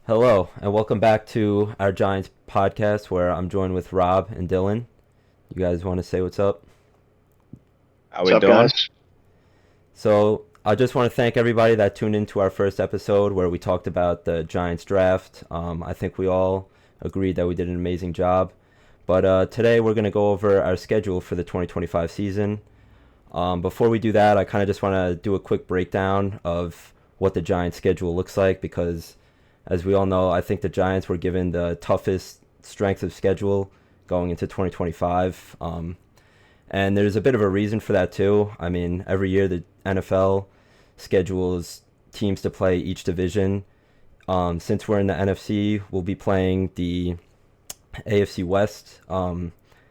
Hello, and welcome back to our Giants podcast where I'm joined with Rob and Dylan. You guys want to say what's up? How What's we up, doing? guys? So, I just want to thank everybody that tuned into our first episode where we talked about the Giants draft. I think we all agreed that we did an amazing job. But today we're going to go over our schedule for the 2025 season. Before we do that, I kind of just want to do a quick breakdown of what the Giants' schedule looks like because, as we all know, I think the Giants were given the toughest strength of schedule going into 2025. And there's a bit of a reason for that, too. I mean, every year the NFL schedules teams to play each division. Since we're in the NFC, we'll be playing the AFC West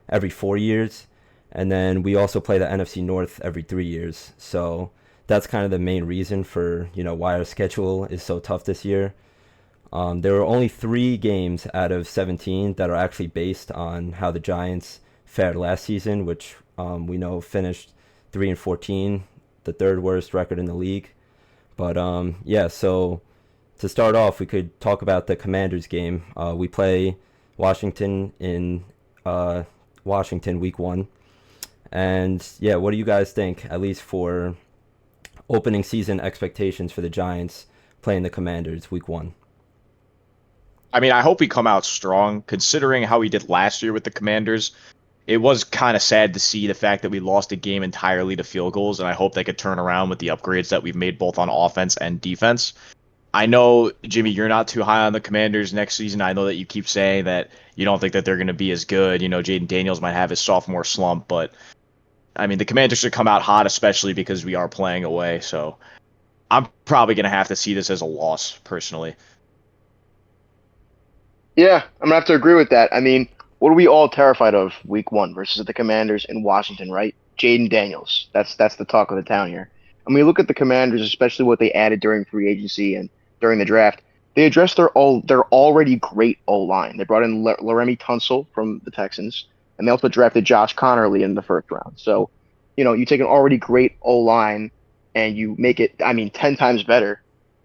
every 4 years, and then we also play the NFC North every 3 years. So that's kind of the main reason for why our schedule is so tough this year. There were only 3 games out of 17 that are actually based on how the Giants fared last season, which we know finished 3-14, the third worst record in the league. But yeah, so to start off, we could talk about the Commanders game. We play Washington in Washington week 1. And yeah, what do you guys think, at least for opening season expectations for the Giants playing the Commanders week 1? I mean, I hope we come out strong, considering how we did last year with the Commanders. It was kind of sad to see the fact that we lost a game entirely to field goals, and I hope they could turn around with the upgrades that we've made both on offense and defense. I know, Jimmy, you're not too high on the Commanders next season. I know that you keep saying that you don't think that they're going to be as good. Jaden Daniels might have his sophomore slump, but I mean, the Commanders should come out hot, especially because we are playing away. So I'm probably going to have to see this as a loss, personally. Yeah, I'm gonna have to agree with that. I mean, what are we all terrified of week one versus the Commanders in Washington, right? Jaden Daniels. That's the talk of the town here. And when you look at the Commanders, especially what they added during free agency and during the draft, they addressed their already great O line. They brought in Laramie Tunsil from the Texans, and they also drafted Josh Connerly in the first round. So, you take an already great O line and you make it, I mean, 10 times better.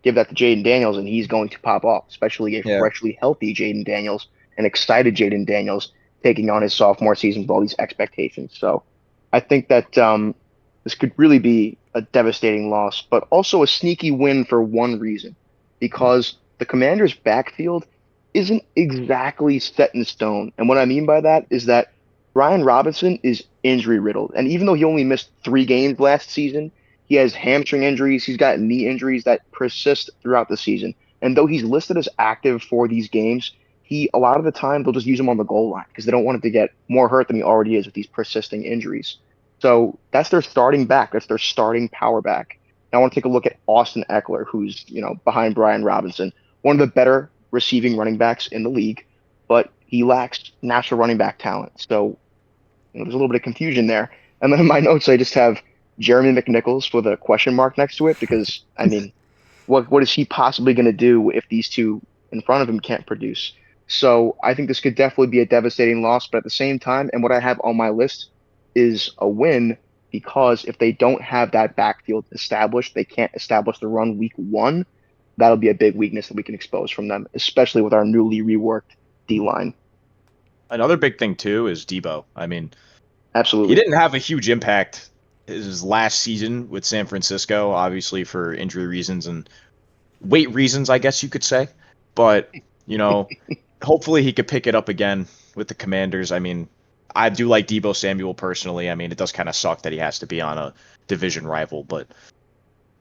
Give that to Jaden Daniels, and he's going to pop off, especially a Yeah. freshly healthy Jaden Daniels, an excited Jaden Daniels taking on his sophomore season with all these expectations. So I think that this could really be a devastating loss, but also a sneaky win for one reason, because the Commanders' backfield isn't exactly set in stone. And what I mean by that is that Brian Robinson is injury riddled. And even though he only missed 3 games last season, he has hamstring injuries. He's got knee injuries that persist throughout the season. And though he's listed as active for these games, he a lot of the time they'll just use him on the goal line because they don't want him to get more hurt than he already is with these persisting injuries. So that's their starting back. That's their starting power back. Now I want to take a look at Austin Eckler, who's behind Brian Robinson, one of the better receiving running backs in the league, but he lacks natural running back talent. So there's a little bit of confusion there. And then in my notes, I just have Jeremy McNichols with a question mark next to it because, I mean, what is he possibly going to do if these two in front of him can't produce? So I think this could definitely be a devastating loss. But at the same time, and what I have on my list is a win because if they don't have that backfield established, they can't establish the run week one. That'll be a big weakness that we can expose from them, especially with our newly reworked D line. Another big thing too is Debo. I mean, he Absolutely. didn't have a huge impact his last season with San Francisco, obviously for injury reasons and weight reasons, I guess you could say. But, you know, hopefully he could pick it up again with the Commanders. I mean, I do like Debo Samuel personally. I mean, it does kind of suck that he has to be on a division rival, but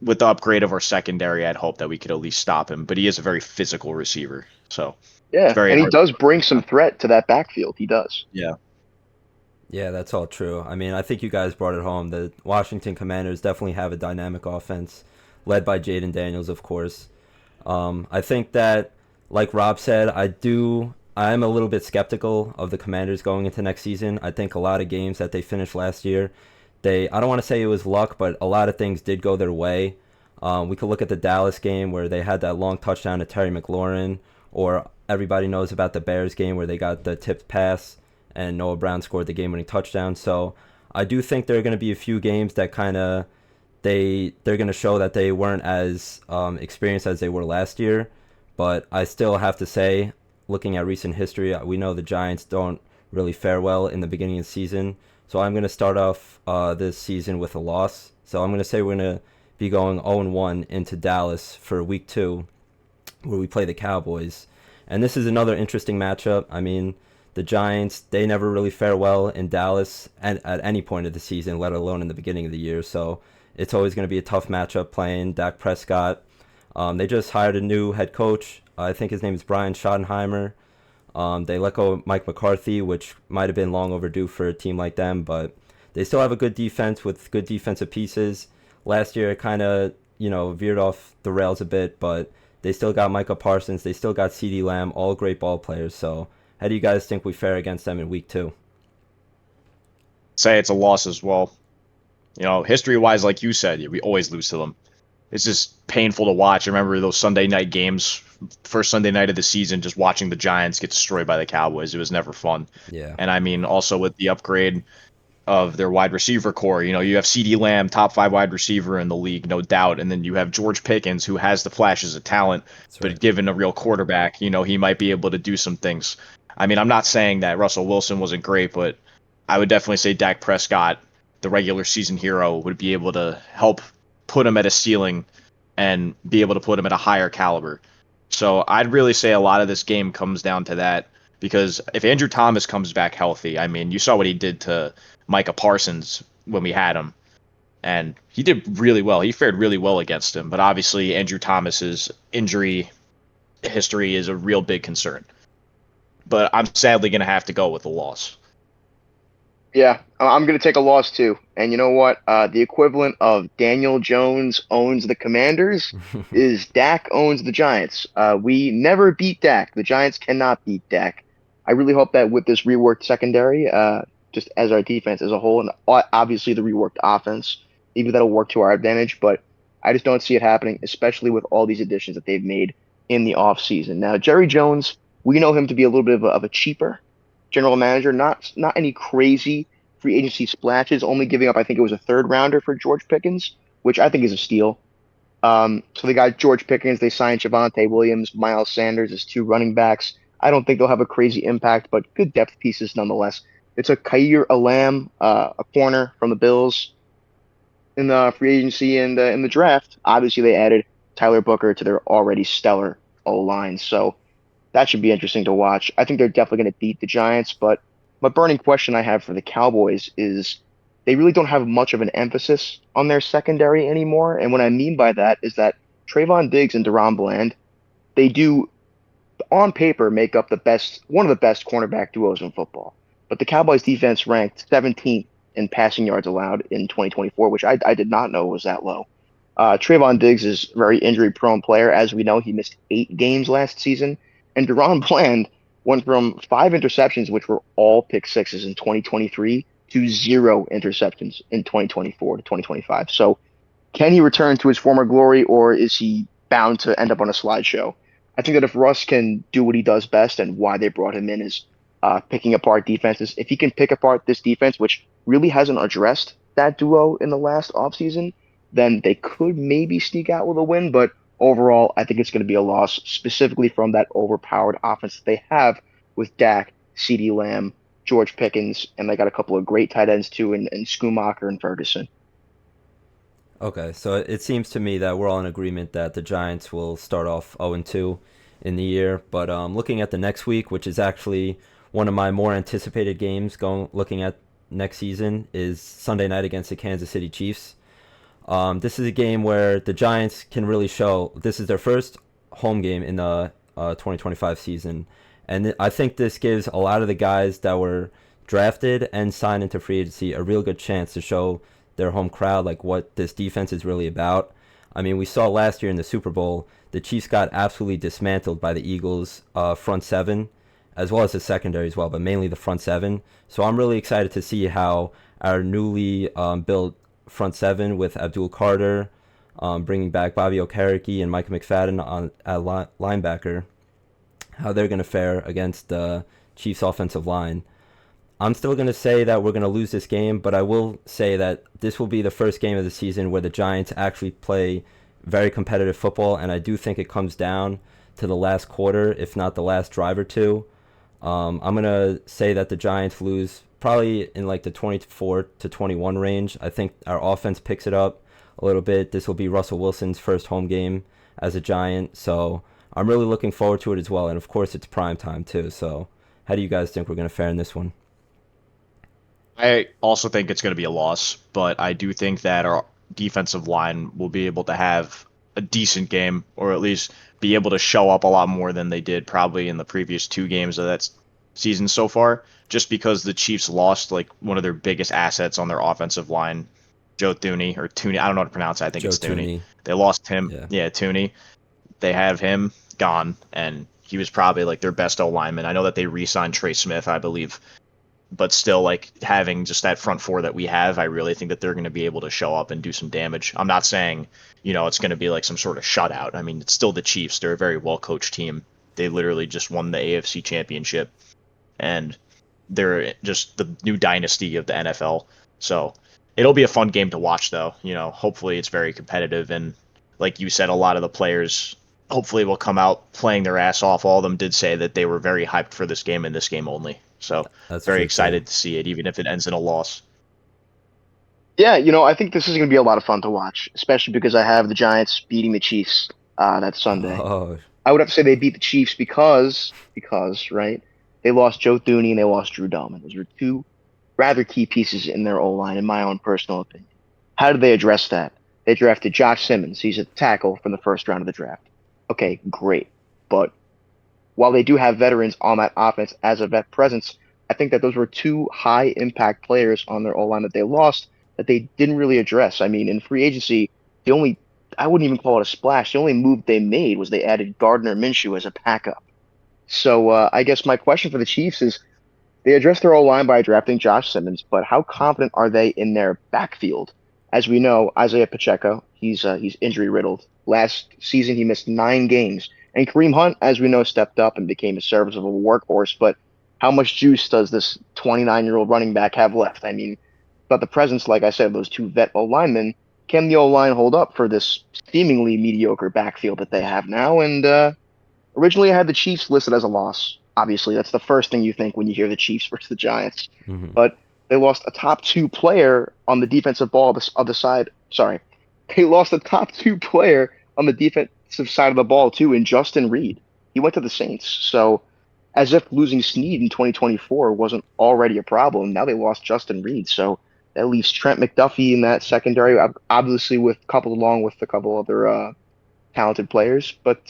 with the upgrade of our secondary, I'd hope that we could at least stop him. But he is a very physical receiver, so it's Yeah, very and he hard. does bring some threat to that backfield. He does. Yeah. Yeah, that's all true. I mean, I think you guys brought it home. The Washington Commanders definitely have a dynamic offense, led by Jaden Daniels, of course. I think that, like Rob said, I am a little bit skeptical of the Commanders going into next season. I think a lot of games that they finished last year, I don't want to say it was luck, but a lot of things did go their way. We could look at the Dallas game where they had that long touchdown to Terry McLaurin, or everybody knows about the Bears game where they got the tipped pass and Noah Brown scored the game-winning touchdown. So I do think there are going to be a few games that kind of they're going to show that they weren't as experienced as they were last year. But I still have to say, looking at recent history, we know the Giants don't really fare well in the beginning of the season. So I'm going to start off this season with a loss. So I'm going to say we're going to be going 0-1 into Dallas for week 2, where we play the Cowboys. And this is another interesting matchup. I mean, the Giants, they never really fare well in Dallas at any point of the season, let alone in the beginning of the year. So it's always going to be a tough matchup playing Dak Prescott. They just hired a new head coach. I think his name is Brian Schottenheimer. They let go of Mike McCarthy, which might have been long overdue for a team like them, but they still have a good defense with good defensive pieces. Last year, it kind of, veered off the rails a bit, but they still got Micah Parsons. They still got CeeDee Lamb, all great ball players. So how do you guys think we fare against them in week 2? Say it's a loss as well. History-wise, like you said, we always lose to them. It's just painful to watch. I remember those Sunday night games, first Sunday night of the season, just watching the Giants get destroyed by the Cowboys. It was never fun. Yeah. And I mean, also with the upgrade of their wide receiver core, you have CeeDee Lamb, top 5 wide receiver in the league, no doubt. And then you have George Pickens, who has the flashes of talent, That's but right. given a real quarterback, he might be able to do some things. I mean, I'm not saying that Russell Wilson wasn't great, but I would definitely say Dak Prescott, the regular season hero, would be able to help put him at a ceiling and be able to put him at a higher caliber. So I'd really say a lot of this game comes down to that, because if Andrew Thomas comes back healthy, I mean, you saw what he did to Micah Parsons when we had him, and he did really well. He fared really well against him, but obviously Andrew Thomas's injury history is a real big concern. But I'm sadly going to have to go with a loss. Yeah, I'm going to take a loss too. And you know what? The equivalent of Daniel Jones owns the Commanders is Dak owns the Giants. We never beat Dak. The Giants cannot beat Dak. I really hope that with this reworked secondary, just as our defense as a whole, and obviously the reworked offense, maybe that'll work to our advantage. But I just don't see it happening, especially with all these additions that they've made in the offseason. Now, Jerry Jones, we know him to be a little bit of a cheaper general manager, not any crazy free agency splashes, only giving up, I think it was a third rounder for George Pickens, which I think is a steal. So they got George Pickens, they signed Javonte Williams, Miles Sanders as 2 running backs. I don't think they'll have a crazy impact, but good depth pieces nonetheless. It's a Khair Alam, a corner from the Bills in the free agency and in the draft. Obviously, they added Tyler Booker to their already stellar O line. So that should be interesting to watch. I think they're definitely going to beat the Giants, but my burning question I have for the Cowboys is they really don't have much of an emphasis on their secondary anymore. And what I mean by that is that Trayvon Diggs and Deron Bland, they do on paper make up one of the best cornerback duos in football. But the Cowboys defense ranked 17th in passing yards allowed in 2024, which I did not know was that low. Trayvon Diggs is a very injury prone player. As we know, he missed 8 games last season. And Deron Bland went from 5 interceptions, which were all pick sixes in 2023, to 0 interceptions in 2024 to 2025. So can he return to his former glory, or is he bound to end up on a slideshow? I think that if Russ can do what he does best, and why they brought him in is picking apart defenses. If he can pick apart this defense, which really hasn't addressed that duo in the last offseason, then they could maybe sneak out with a win. But overall, I think it's going to be a loss, specifically from that overpowered offense that they have with Dak, CeeDee Lamb, George Pickens, and they got a couple of great tight ends too, in Schumacher and Ferguson. Okay, so it seems to me that we're all in agreement that the Giants will start off 0-2 in the year. But looking at the next week, which is actually one of my more anticipated games looking at next season, is Sunday night against the Kansas City Chiefs. This is a game where the Giants can really show this is their first home game in the 2025 season. And I think this gives a lot of the guys that were drafted and signed into free agency a real good chance to show their home crowd like what this defense is really about. I mean, we saw last year in the Super Bowl, the Chiefs got absolutely dismantled by the Eagles' front seven, as well as the secondary as well, but mainly the front seven. So I'm really excited to see how our newly built front seven with Abdul Carter, bringing back Bobby Okereke and Micah McFadden at linebacker, how they're going to fare against the Chiefs' offensive line. I'm still going to say that we're going to lose this game, but I will say that this will be the first game of the season where the Giants actually play very competitive football, and I do think it comes down to the last quarter, if not the last drive or two. I'm gonna say that the Giants lose probably in like the 24-21 range. I think our offense picks it up a little bit. This will be Russell Wilson's first home game as a Giant, so I'm really looking forward to it as well. And of course, it's prime time too. So, how do you guys think we're gonna fare in this one? I also think it's going to be a loss, but I do think that our defensive line will be able to have a decent game, or at least be able to show up a lot more than they did probably in the previous two games of that season so far, just because the Chiefs lost like one of their biggest assets on their offensive line, Joe Thuney, or Tooney. I don't know how to pronounce it. I think Joe it's Thuney. Tooney. They lost him. Yeah. Yeah, Tooney. They have him gone, and he was probably like their best O lineman. I know that they re-signed Trey Smith, I believe, but still, like having just that front four that we have, I really think that they're going to be able to show up and do some damage. I'm not saying, it's going to be like some sort of shutout. I mean, it's still the Chiefs. They're a very well coached team. They literally just won the AFC Championship, and they're just the new dynasty of the NFL. So it'll be a fun game to watch, though. Hopefully it's very competitive, and like you said, a lot of the players hopefully will come out playing their ass off. All of them did say that they were very hyped for this game and this game only. So That's very true too. excited to see it, even if it ends in a loss. Yeah, I think this is going to be a lot of fun to watch, especially because I have the Giants beating the Chiefs that Sunday. Oh, I would have to say they beat the Chiefs because right, they lost Joe Thuney and they lost Drew Dalman. Those were two rather key pieces in their O line, in my own personal opinion. How did they address that? They drafted Josh Simmons. He's a tackle from the first round of the draft. Okay, great. But while they do have veterans on that offense as a vet presence, I think that those were two high impact players on their O line that they lost that they didn't really address. I mean, in free agency, the only I wouldn't even call it a splash. The only move they made was they added Gardner Minshew as a backup. So I guess my question for the Chiefs is they addressed their O line by drafting Josh Simmons, but how confident are they in their backfield? As we know, Isaiah Pacheco, he's injury riddled. Last season he missed 9 games, and Kareem Hunt, as we know, stepped up and became a serviceable workhorse. But how much juice does this 29-year-old running back have left? I mean, but the presence, like I said, of those two vet O linemen, can the O line hold up for this seemingly mediocre backfield that they have now? And originally, I had the Chiefs listed as a loss. Obviously, that's the first thing you think when you hear the Chiefs versus the Giants. hmm But they lost a top two player on the defensive ball of the side. Sorry, they lost a top two player on the defensive side of the ball too in Justin Reed. He went to the Saints. So as if losing Snead in 2024 wasn't already a problem, now they lost Justin Reed. So that leaves Trent McDuffie in that secondary, obviously with coupled along with a couple other talented players. But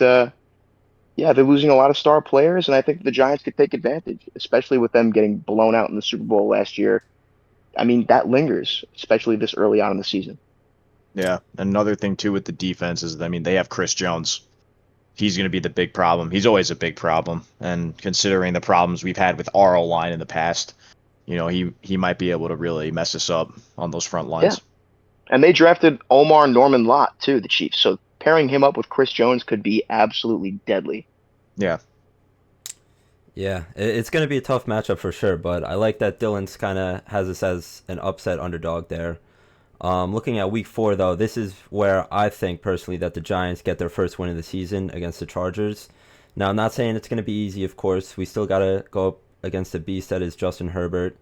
yeah, they're losing a lot of star players, and I think the Giants could take advantage, especially with them getting blown out in the Super Bowl last year. I mean, that lingers, especially this early on in the season. Yeah. Another thing too with the defense is, I mean, they have Chris Jones. He's going to be the big problem. He's always a big problem, and considering the problems we've had with our O line in the past, he might be able to really mess us up on those front Yeah, lines. and they drafted Omar Norman Lott too, the Chiefs. So pairing him up with Chris Jones could be absolutely deadly. Yeah. yeah. It's going to be a tough matchup for sure, but I like that Dylan's kind of has us as an upset underdog there. Looking at week 4, though, this is where I think personally that the Giants get their first win of the season against the Chargers. Now, I'm not saying it's going to be easy, of course. We still got to go up against the beast that is Justin Herbert.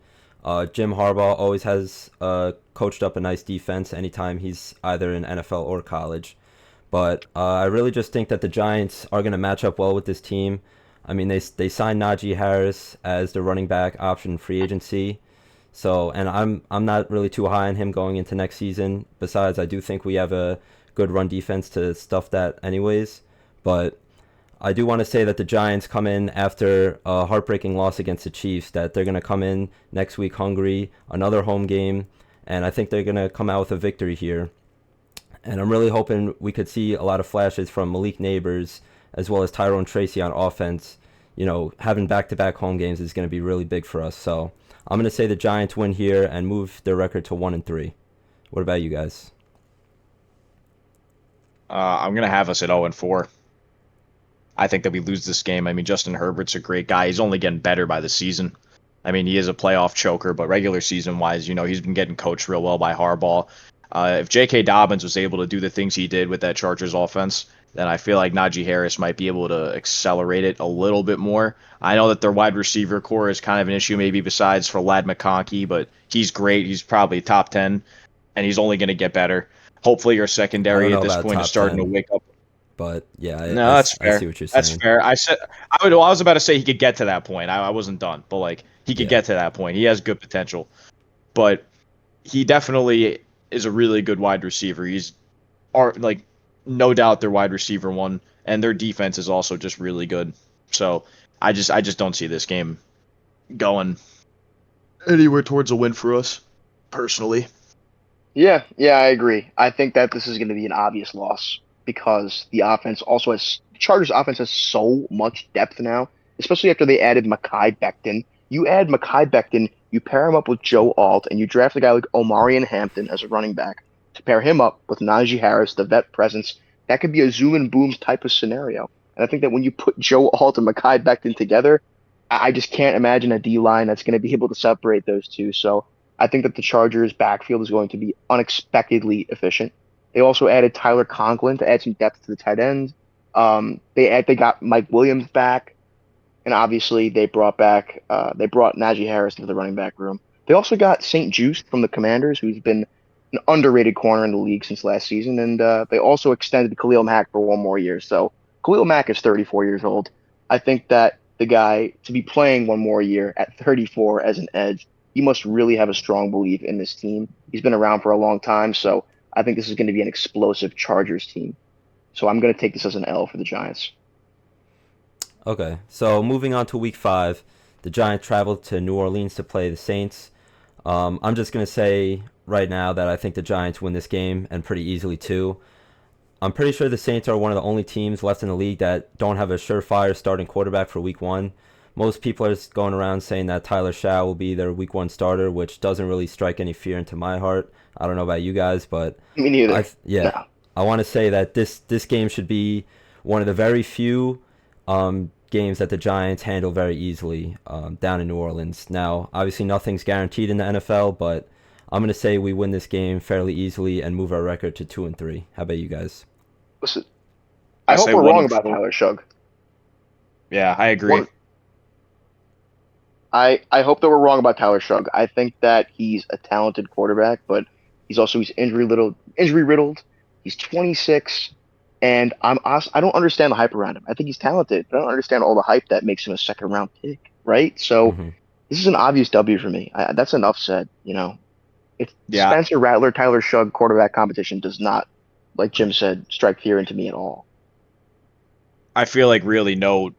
Jim Harbaugh always has coached up a nice defense anytime he's either in NFL or college. But I really just think that the Giants are going to match up well with this team. I mean, they signed Najee Harris as the running back option in free agency. So, and I'm not really too high on him going into next season. Besides, I do think we have a good run defense to stuff that anyways. But I do want to say that the Giants come in after a heartbreaking loss against the Chiefs, that they're going to come in next week hungry, another home game, and I think they're going to come out with a victory here. And I'm really hoping we could see a lot of flashes from Malik Neighbors as well as Tyrone Tracy on offense. Having back-to-back home games is going to be really big for us. So I'm going to say the Giants win here and move their record to 1-3. What about you guys? I'm going to have us at 0-4. I think that we lose this game. I mean, Justin Herbert's a great guy. He's only getting better by the season. I mean, he is a playoff choker, but regular season wise, he's been getting coached real well by Harbaugh. If J.K. Dobbins was able to do the things he did with that Chargers offense, then I feel like Najee Harris might be able to accelerate it a little bit more. I know that their wide receiver core is kind of an issue, maybe besides for Lad McConkey, but he's great. He's probably top 10, and he's only going to get better. Hopefully, your I don't secondary at know this about point is top starting to 10, wake up. but yeah, No, that's I see fair. what you're That's saying. fair. I was about to say he could get to that point. I wasn't done, but like he could Yeah. get to that point. He has good potential, but he definitely is a really good wide receiver. He's like no doubt their wide receiver one, and their defense is also just really good. So I just don't see this game going anywhere towards a win for us, personally. Yeah, I agree. I think that this is going to be an obvious loss because the offense also has Chargers offense has so much depth now, especially after they added Mekhi Becton. You add Mekhi Becton, you pair him up with Joe Alt, and you draft a guy like Omarion Hampton as a running back to pair him up with Najee Harris, the vet presence. That could be a zoom and boom type of scenario. And I think that when you put Joe Alt and Mekhi Becton together, I just can't imagine a D line that's going to be able to separate those two. So I think that the Chargers' backfield is going to be unexpectedly efficient. They also added Tyler Conklin to add some depth to the tight end. They got Mike Williams back, and obviously they brought Najee Harris into the running back room. They also got St. Juice from the Commanders, who's been an underrated corner in the league since last season, and they also extended Khalil Mack for one more year. So Khalil Mack is 34 years old. I think that the guy to be playing one more year at 34 as an edge, he must really have a strong belief in this team. He's been around for a long time, so I think this is going to be an explosive Chargers team. So I'm going to take this as an L for the Giants. Okay, so moving on to week 5, the Giants traveled to New Orleans to play the Saints. I'm just going to say right now that I think the Giants win this game, and pretty easily too. I'm pretty sure the Saints are one of the only teams left in the league that don't have a surefire starting quarterback for week 1. Most people are going around saying that Tyler Shaw will be their week 1 starter, which doesn't really strike any fear into my heart. I don't know about you guys, but Me neither. No. I want to say that this game should be one of the very few games that the Giants handle very easily down in New Orleans. Now, obviously, nothing's guaranteed in the NFL, but I'm going to say we win this game fairly easily and move our record to 2-3. How about you guys? Listen, I I hope say we're one wrong and about four. Tyler Shug. Yeah, I agree. One, I hope that we're wrong about Tyler Shug. I think that he's a talented quarterback, but he's injury riddled. He's 26, and I don't understand the hype around him. I think he's talented, but I don't understand all the hype that makes him a second round pick, right? So Hmm. this is an obvious W for me. That's enough said. It's Yeah, Spencer Rattler, Tyler Shug quarterback competition does not, like Jim said, strike fear into me at all. I feel like really no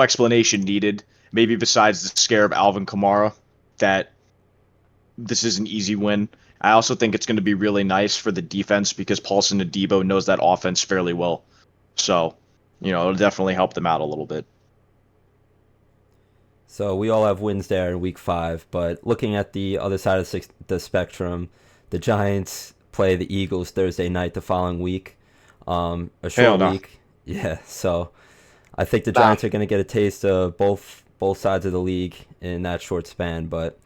explanation needed. Maybe besides the scare of Alvin Kamara, that this is an easy win. I also think it's going to be really nice for the defense because Paulson Adebo knows that offense fairly well. So, it'll definitely help them out a little bit. So we all have wins there in week 5, but looking at the other side of the spectrum, the Giants play the Eagles Thursday night the following week. A Hell short no. week. Yeah, so I think the Nah, Giants are going to get a taste of both sides of the league in that short span, but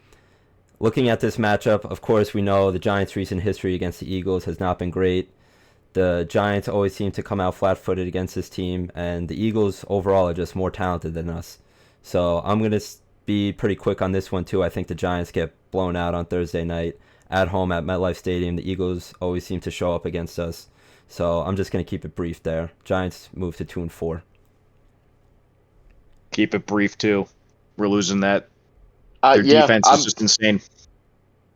looking at this matchup, of course, we know the Giants' recent history against the Eagles has not been great. The Giants always seem to come out flat-footed against this team, and the Eagles overall are just more talented than us. So I'm going to be pretty quick on this one, too. I think the Giants get blown out on Thursday night at home at MetLife Stadium. The Eagles always seem to show up against us. So I'm just going to keep it brief there. Giants move to 2-4. Keep it brief too. We're losing that. Their yeah, defense is just insane.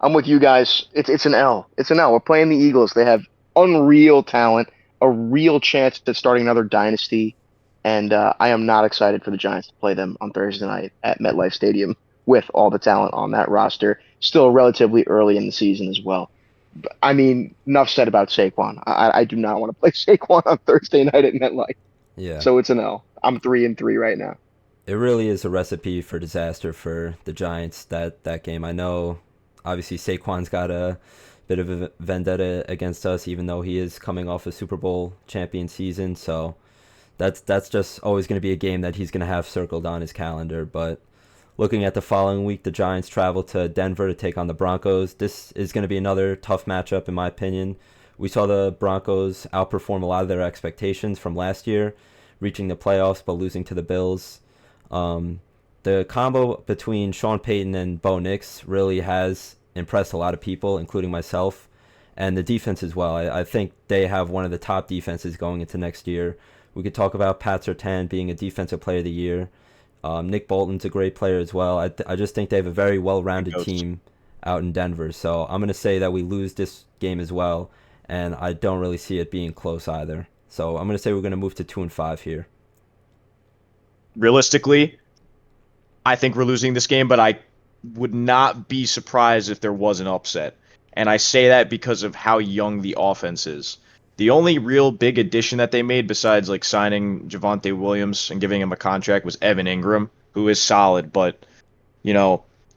I'm with you guys. It's an L. It's an L. We're playing the Eagles. They have unreal talent, a real chance at starting another dynasty, and I am not excited for the Giants to play them on Thursday night at MetLife Stadium with all the talent on that roster. Still relatively early in the season as well. I mean, enough said about Saquon. I do not want to play Saquon on Thursday night at MetLife, Yeah. so it's an L. I'm 3-3 right now. It really is a recipe for disaster for the Giants, that game. I know obviously Saquon's got a bit of a vendetta against us, even though he is coming off a Super Bowl champion season. So that's just always going to be a game that he's going to have circled on his calendar. But looking at the following week, the Giants travel to Denver to take on the Broncos. This is going to be another tough matchup, in my opinion. We saw the Broncos outperform a lot of their expectations from last year, reaching the playoffs but losing to the Bills. Um, the combo between Sean Payton and Bo Nix really has impressed a lot of people, including myself, and the defense as well. I think they have one of the top defenses going into next year. We could talk about Pat Surtain being a defensive player of the year. Nick Bolton's a great player as well. I just think they have a very well-rounded team out in Denver. So I'm going to say that we lose this game as well, and I don't really see it being close either. So I'm going to say we're going to move to 2-5 here. Realistically, I think we're losing this game, but I would not be surprised if there was an upset. And I say that because of how young the offense is. The only real big addition that they made besides like signing Javonte Williams and giving him a contract was Evan Ingram, who is solid, but we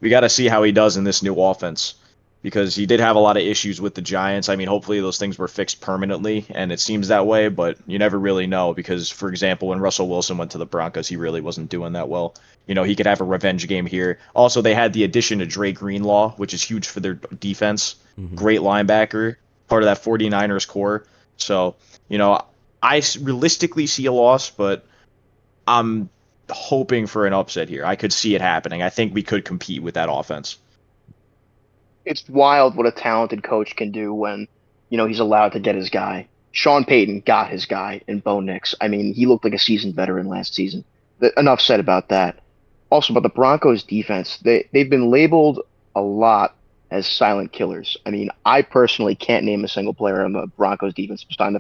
got to see how he does in this new offense because he did have a lot of issues with the Giants. I mean, hopefully those things were fixed permanently, and it seems that way, but you never really know because, for example, when Russell Wilson went to the Broncos, he really wasn't doing that well. He could have a revenge game here. Also, they had the addition of Dre Greenlaw, which is huge for their defense. Great linebacker, part of that 49ers core. So, I realistically see a loss, but I'm hoping for an upset here. I could see it happening. I think we could compete with that offense. It's wild what a talented coach can do when, he's allowed to get his guy. Sean Payton got his guy in Bo Nix. I mean, he looked like a seasoned veteran last season. Enough said about that. Also, about the Broncos defense, they've been labeled a lot as silent killers. I mean, I personally can't name a single player on the Broncos defense besides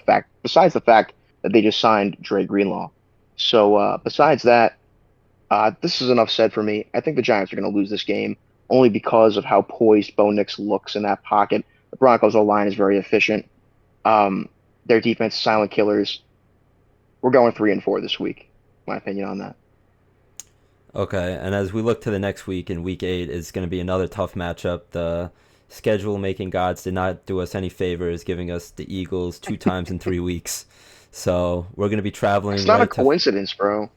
the fact that they just signed Dre Greenlaw. So besides that, this is enough said for me. I think the Giants are going to lose this game only because of how poised Bo Nix looks in that pocket. The Broncos O-line is very efficient. Their defense, silent killers. We're going 3-4 this week. My opinion on that. Okay, and as we look to the next week, in Week 8, it's going to be another tough matchup. The schedule-making gods did not do us any favors, giving us the Eagles 2 times in 3 weeks. So we're going to be traveling. It's not a coincidence, bro.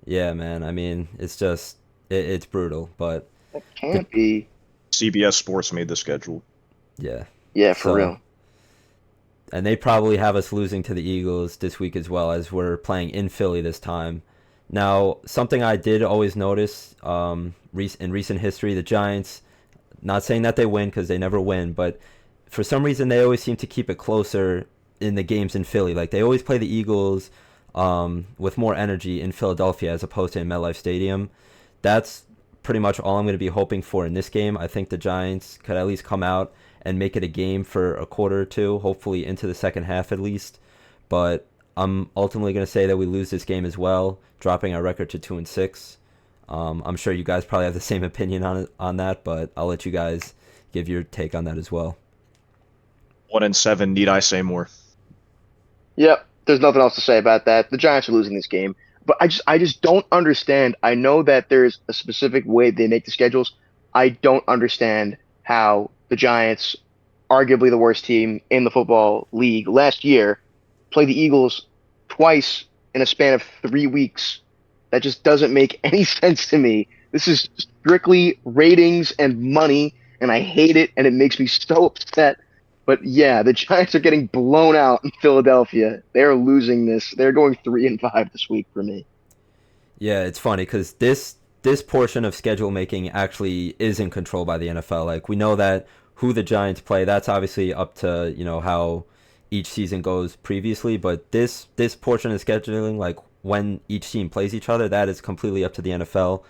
Yeah, man. I mean, it's just it's brutal, but it can't be. CBS Sports made the schedule. Yeah. Yeah, for real. And they probably have us losing to the Eagles this week as well, as we're playing in Philly this time. Now, something I did always notice in recent history, the Giants, not saying that they win because they never win, but for some reason they always seem to keep it closer in the games in Philly. Like, they always play the Eagles with more energy in Philadelphia as opposed to in MetLife Stadium. That's pretty much all I'm going to be hoping for in this game. I think the Giants could at least come out and make it a game for a quarter or two, hopefully into the second half at least. But I'm ultimately going to say that we lose this game as well, dropping our record to 2-6. I'm sure you guys probably have the same opinion on that, but I'll let you guys give your take on that as well. 1-7. Need I say more? Yep. There's nothing else to say about that. The Giants are losing this game, but I just don't understand. I know that there's a specific way they make the schedules. I don't understand how the Giants, arguably the worst team in the football league last year, play the Eagles twice in a span of 3 weeks. That just doesn't make any sense to me. This is strictly ratings and money, and I hate it, and it makes me so upset. But yeah, the Giants are getting blown out in Philadelphia. They're losing this. They're going 3-5 this week for me. Yeah, it's funny because this portion of schedule making actually is in control by the NFL. Like, we know that who the Giants play, that's obviously up to, how each season goes previously, but this portion of scheduling, like when each team plays each other, that is completely up to the NFL.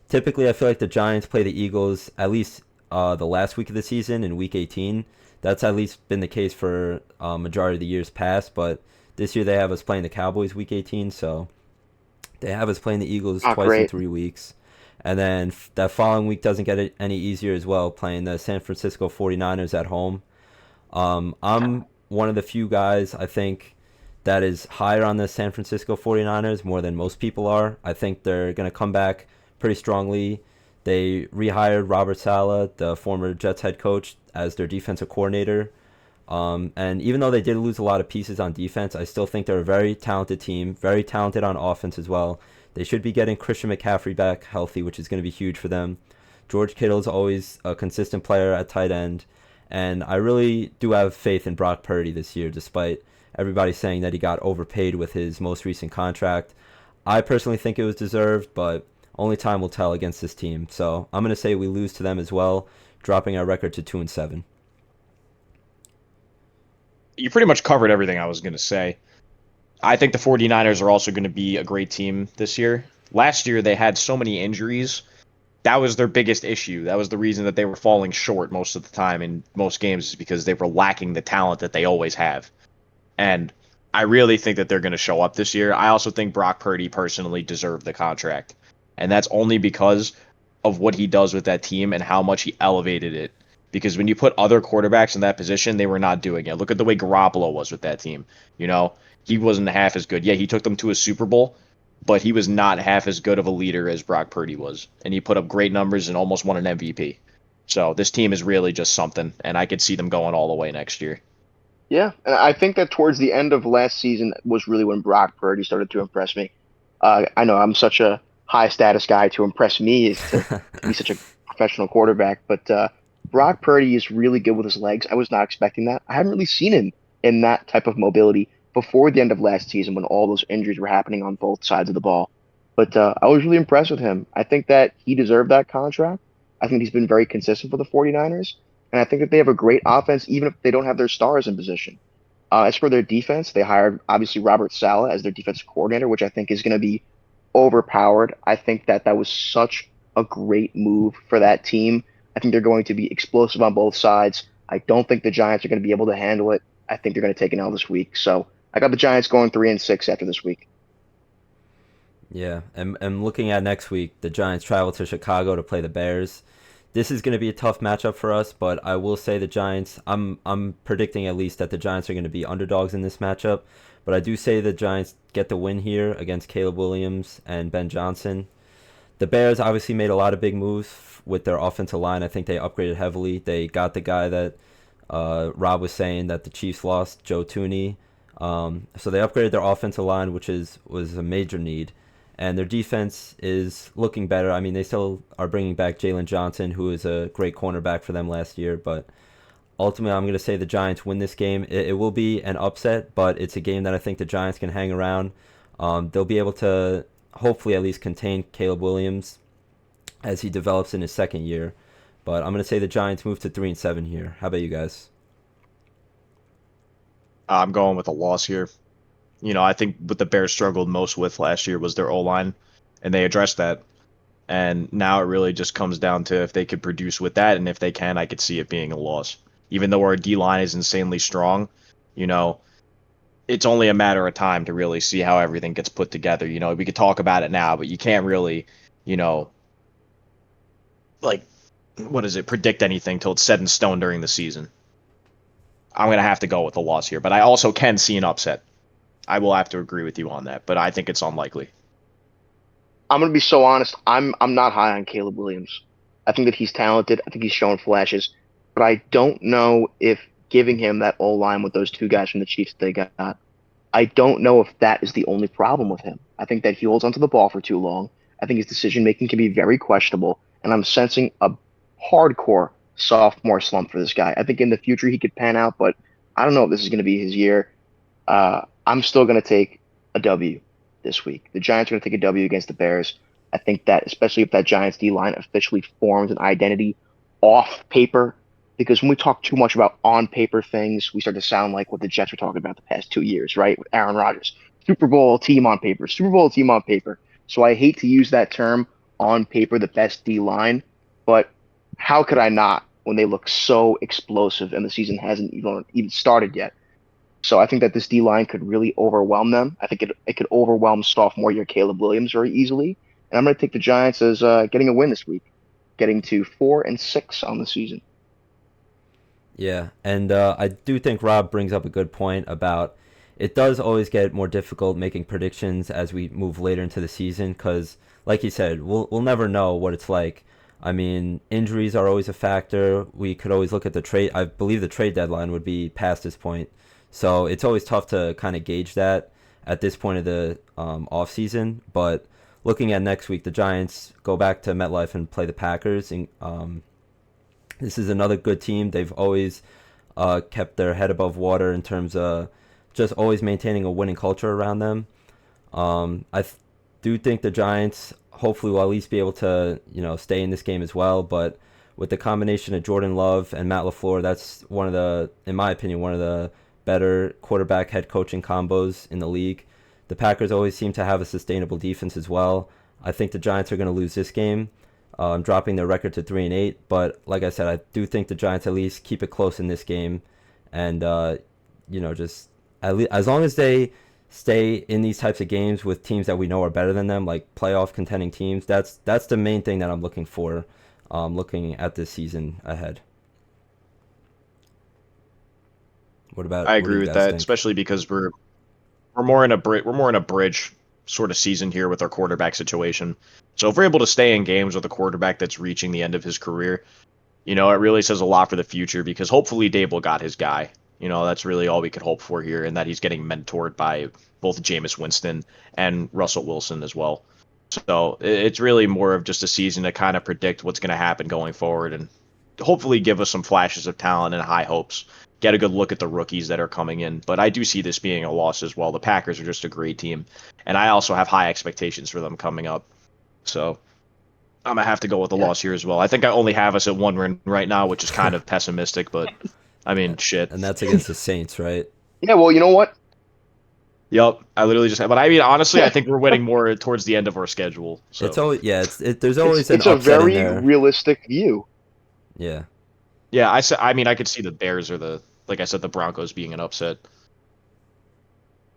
Typically, I feel like the Giants play the Eagles at least the last week of the season in Week 18. That's at least been the case for majority of the years past, but this year they have us playing the Cowboys Week 18, so they have us playing the Eagles twice in 3 weeks. And then that following week doesn't get it any easier as well, playing the San Francisco 49ers at home. I'm one of the few guys, I think, that is higher on the San Francisco 49ers more than most people are. I think they're going to come back pretty strongly. They rehired Robert Saleh, the former Jets head coach, as their defensive coordinator. And even though they did lose a lot of pieces on defense, I still think they're a very talented team, very talented on offense as well. They should be getting Christian McCaffrey back healthy, which is going to be huge for them. George Kittle's always a consistent player at tight end. And I really do have faith in Brock Purdy this year, despite everybody saying that he got overpaid with his most recent contract. I personally think it was deserved, but only time will tell against this team. So I'm going to say we lose to them as well, dropping our record to 2-7. You pretty much covered everything I was going to say. I think the 49ers are also going to be a great team this year. Last year, they had so many injuries. That was their biggest issue. That was the reason that they were falling short most of the time in most games, is because they were lacking the talent that they always have. And I really think that they're going to show up this year. I also think Brock Purdy personally deserved the contract. And that's only because of what he does with that team and how much he elevated it. Because when you put other quarterbacks in that position, they were not doing it. Look at the way Garoppolo was with that team. You know, he wasn't half as good. Yeah, he took them to a Super Bowl, but he was not half as good of a leader as Brock Purdy was. And he put up great numbers and almost won an MVP. So this team is really just something, and I could see them going all the way next year. Yeah, and I think that towards the end of last season was really when Brock Purdy started to impress me. I know I'm such a high status guy. To impress me is to be such a professional quarterback, but Brock Purdy is really good with his legs. I was not expecting that. I haven't really seen him in that type of mobility before the end of last season when all those injuries were happening on both sides of the ball. But I was really impressed with him. I think that he deserved that contract. I think he's been very consistent for the 49ers. And I think that they have a great offense, even if they don't have their stars in position. As for their defense, they hired obviously Robert Saleh as their defensive coordinator, which I think is going to be overpowered. I think that that was such a great move for that team. I think they're going to be explosive on both sides. I don't think the Giants are going to be able to handle it. I think they're going to take an L this week. So I got the Giants going 3-6 after this week. Yeah, and looking at next week, the Giants travel to Chicago to play the Bears. This is going to be a tough matchup for us, but I will say the Giants. I'm predicting at least that the Giants are going to be underdogs in this matchup, but I do say the Giants get the win here against Caleb Williams and Ben Johnson. The Bears obviously made a lot of big moves with their offensive line. I think they upgraded heavily. They got the guy that Rob was saying that the Chiefs lost, Joe Tooney. So they upgraded their offensive line, which was a major need. And their defense is looking better. I mean, they still are bringing back Jalen Johnson, who is a great cornerback for them last year. But ultimately, I'm going to say the Giants win this game. It will be an upset, but it's a game that I think the Giants can hang around. They'll be able to hopefully at least contain Caleb Williams as he develops in his second year. But I'm going to say the Giants move to 3-7 here. How about you guys? I'm going with a loss here. You know, I think what the Bears struggled most with last year was their O-line, and they addressed that. And now it really just comes down to if they could produce with that, and if they can, I could see it being a loss. Even though our D-line is insanely strong, you know, it's only a matter of time to really see how everything gets put together. You know, we could talk about it now, but you can't really, you know, like, what is it, predict anything till it's set in stone during the season. I'm going to have to go with the loss here, but I also can see an upset. I will have to agree with you on that, but I think it's unlikely. I'm going to be so honest. I'm not high on Caleb Williams. I think that he's talented. I think he's showing flashes, but I don't know if giving him that O line with those two guys from the Chiefs that they got. I don't know if that is the only problem with him. I think that he holds onto the ball for too long. I think his decision making can be very questionable, and I'm sensing a hardcore sophomore slump for this guy. I think in the future he could pan out, but I don't know if this is going to be his year. I'm still going to take a W this week. The Giants are going to take a W against the Bears. I think that, especially if that Giants D line officially forms an identity off paper, because when we talk too much about on paper things, we start to sound like what the Jets were talking about the past 2 years, right? With Aaron Rodgers, Super Bowl team on paper, Super Bowl team on paper. So I hate to use that term on paper, the best D line, but how could I not when they look so explosive and the season hasn't even started yet? So I think that this D line could really overwhelm them. I think it could overwhelm sophomore year Caleb Williams very easily. And I'm going to take the Giants as getting a win this week, getting to 4-6 on the season. Yeah, and I do think Rob brings up a good point about it does always get more difficult making predictions as we move later into the season because, like you said, we'll never know what it's like. I mean, injuries are always a factor. We could always look at the trade. I believe the trade deadline would be past this point. So it's always tough to kind of gauge that at this point of the offseason. But looking at next week, the Giants go back to MetLife and play the Packers This is another good team. They've always kept their head above water in terms of just always maintaining a winning culture around them. I do think the Giants hopefully will at least be able to, stay in this game as well. But with the combination of Jordan Love and Matt LaFleur, that's in my opinion, one of the better quarterback head coaching combos in the league. The Packers always seem to have a sustainable defense as well. I think the Giants are going to lose this game, dropping their record to 3-8. But like I said, I do think the Giants at least keep it close in this game, and just as long as they stay in these types of games with teams that we know are better than them, like playoff contending teams. That's the main thing that I'm looking for, looking at this season ahead. What I do agree you with guys that, think? especially because we're more in a bridge sort of season here with our quarterback situation. So if we're able to stay in games with a quarterback that's reaching the end of his career, it really says a lot for the future because hopefully Dable got his guy. That's really all we could hope for here, and that he's getting mentored by both Jameis Winston and Russell Wilson as well. So it's really more of just a season to kind of predict what's going to happen going forward and hopefully give us some flashes of talent and high hopes. Get a good look at the rookies that are coming in. But I do see this being a loss as well. The Packers are just a great team, and I also have high expectations for them coming up. So I'm gonna have to go with the Yeah. loss here as well. I think I only have us at 1 win right now, which is kind of pessimistic, but I mean, shit. And that's against the Saints, right? Yeah, well, you know what? Yep, I literally just. But I mean, honestly, I think we're winning more towards the end of our schedule. It's So always there's always an It's a upset in very there. realistic view. Yeah. yeah, I mean, I could see the Bears or like I said, the Broncos being an upset.